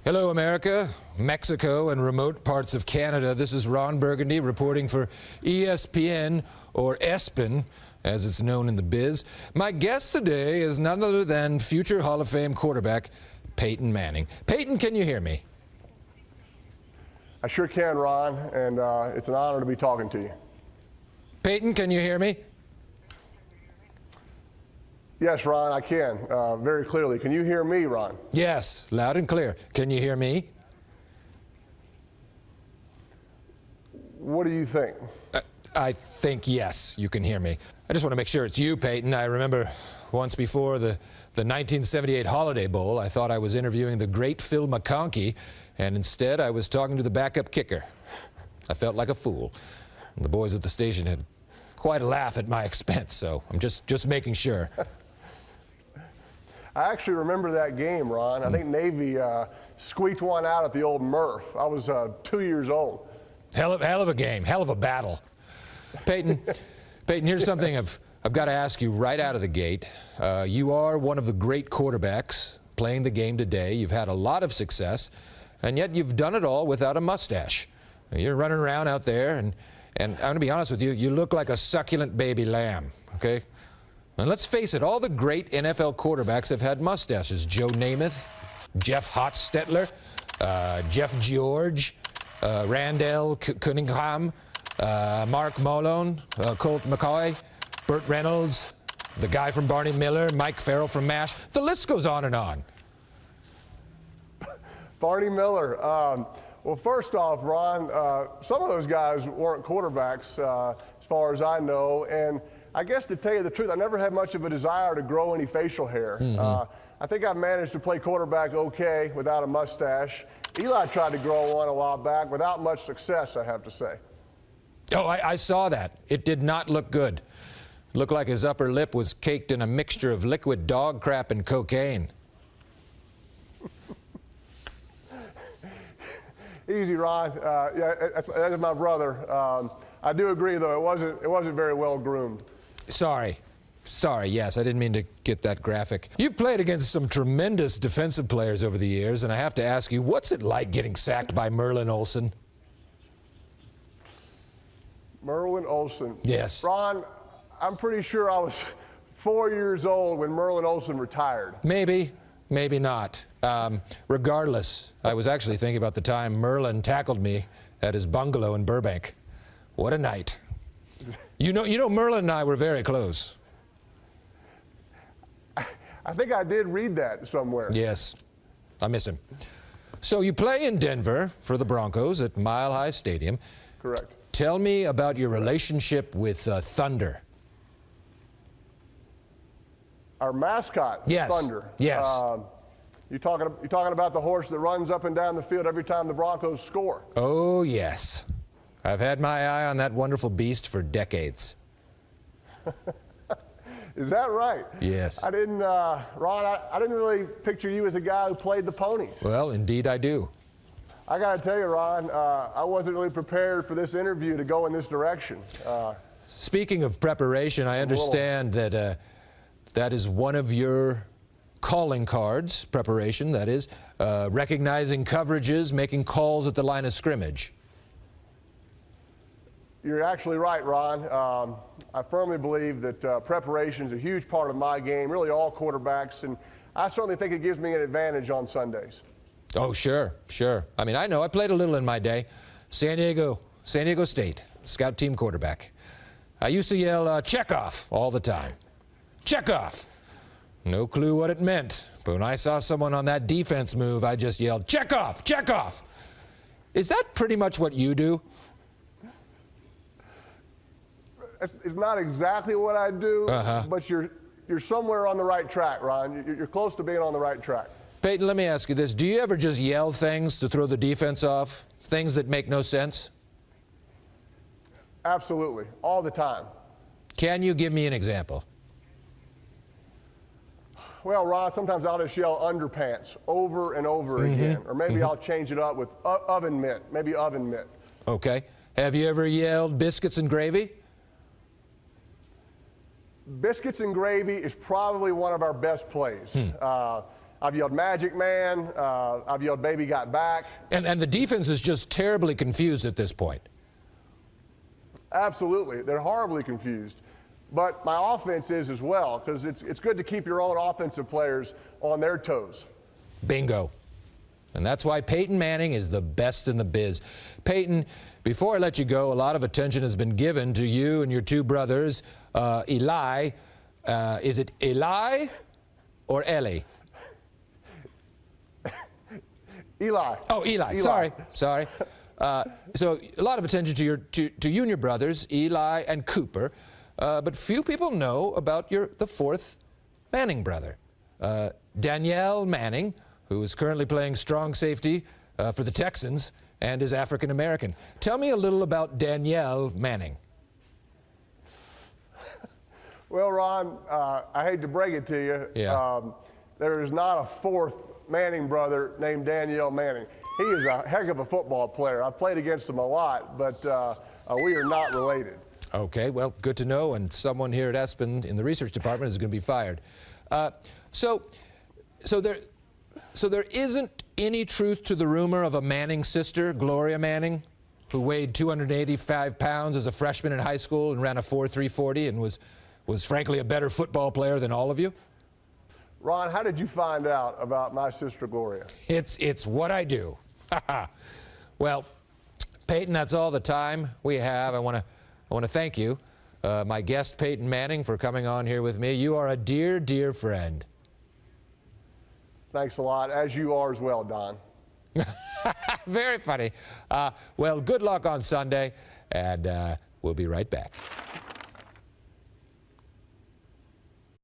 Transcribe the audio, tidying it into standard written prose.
Hello, America, Mexico, and remote parts of Canada. This is Ron Burgundy reporting for ESPN, or ESPN, as it's known in the biz. My guest today is none other than future Hall of Fame quarterback Peyton Manning. Peyton, can you hear me? I sure can, Ron, and it's an honor to be talking to you. Peyton, can you hear me? Yes, Ron, I can, very clearly. Can you hear me, Ron? Yes, loud and clear. Can you hear me? What do you think? I think yes, you can hear me. I just want to make sure it's you, Peyton. I remember once before the 1978 Holiday Bowl, I thought I was interviewing the great Phil McConkey, and instead I was talking to the backup kicker. I felt like a fool. And the boys at the station had quite a laugh at my expense, so I'm just making sure. I actually remember that game, Ron. I think Navy squeaked one out at the old Murph. I was 2 years old. Hell of a game, hell of a battle. Peyton, here's something I've got to ask you right out of the gate. You are one of the great quarterbacks playing the game today. You've had a lot of success, and yet you've done it all without a mustache. You're running around out there, and I'm going to be honest with you, you look like a succulent baby lamb, okay? And let's face it, all the great NFL quarterbacks have had mustaches. Joe Namath, Jeff Hostetler, Jeff George, Randall Cunningham, Mark Malone, Colt McCoy, Burt Reynolds, the guy from Barney Miller, Mike Farrell from MASH. The list goes on and on. Barney Miller. Well, first off, Ron, some of those guys weren't quarterbacks as far as I know, and I guess to tell you the truth, I never had much of a desire to grow any facial hair. I think I've managed to play quarterback okay without a mustache. Eli tried to grow one a while back without much success, I have to say. Oh, I saw that. It did not look good. It looked like his upper lip was caked in a mixture of liquid dog crap and cocaine. Easy, Ron. Yeah, that's my brother. I do agree, though, it wasn't very well groomed. Sorry, yes, I didn't mean to get that graphic. You've played against some tremendous defensive players over the years, and I have to ask you, what's it like getting sacked by Merlin Olsen? Merlin Olsen? Yes. Ron, I'm pretty sure I was 4 years old when Merlin Olsen retired. Maybe, maybe not. Regardless, I was actually thinking about the time Merlin tackled me at his bungalow in Burbank. What a night. You know, Merlin and I were very close. I think I did read that somewhere. Yes, I miss him. So you play in Denver for the Broncos at Mile High Stadium. Correct. Tell me about your relationship with Thunder. Our mascot, yes. Thunder. Yes. You talking about the horse that runs up and down the field every time the Broncos score? Oh, yes. I've had my eye on that wonderful beast for decades. Is that right? Yes. I didn't, Ron, I didn't really picture you as a guy who played the ponies. Well, indeed I do. I got to tell you, Ron, I wasn't really prepared for this interview to go in this direction. Speaking of preparation, I understand that that is one of your calling cards, preparation, that is, recognizing coverages, making calls at the line of scrimmage. You're actually right, Ron. I firmly believe that preparation is a huge part of my game, really all quarterbacks, and I certainly think it gives me an advantage on Sundays. Oh, sure. I mean, I know. I played a little in my day. San Diego State, scout team quarterback. I used to yell, Chekhov, all the time. Chekhov! No clue what it meant, but when I saw someone on that defense move, I just yelled, Chekhov! Chekhov! Is that pretty much what you do? It's not exactly what I do, but you're somewhere on the right track, Ron. You're close to being on the right track. Peyton, let me ask you this. Do you ever just yell things to throw the defense off? Things that make no sense? Absolutely. All the time. Can you give me an example? Well, Ron, sometimes I'll just yell underpants over and over again. Or maybe I'll change it up with oven mitt, maybe oven mitt. Okay. Have you ever yelled biscuits and gravy? Biscuits and gravy is probably one of our best plays. I've yelled Magic Man. I've yelled Baby Got Back. And the defense is just terribly confused at this point. Absolutely. They're horribly confused. But my offense is as well, because it's good to keep your own offensive players on their toes. Bingo. And that's why Peyton Manning is the best in the biz. Peyton, before I let you go, a lot of attention has been given to you and your two brothers, Eli. Is it Eli or Ellie? Eli. Oh, Eli. Sorry. So a lot of attention to you and your brothers, Eli and Cooper. But few people know about the fourth Manning brother, Danielle Manning, who is currently playing strong safety for the Texans and is African American. Tell me a little about Danielle Manning. Well, Ron, I hate to break it to you. Yeah. There is not a fourth Manning brother named Danielle Manning. He is a heck of a football player. I've played against him a lot, but we are not related. Okay, well, good to know, and someone here at ESPN in the research department is going to be fired. So there isn't any truth to the rumor of a Manning sister, Gloria Manning, who weighed 285 pounds as a freshman in high school and ran a 4.340 and was frankly a better football player than all of you? Ron, how did you find out about my sister Gloria? It's what I do. Well, Peyton, that's all the time we have. I want to thank you, my guest Peyton Manning, for coming on here with me. You are a dear, dear friend. Thanks a lot, as you are as well, Don. Very funny. Well, good luck on Sunday, and we'll be right back.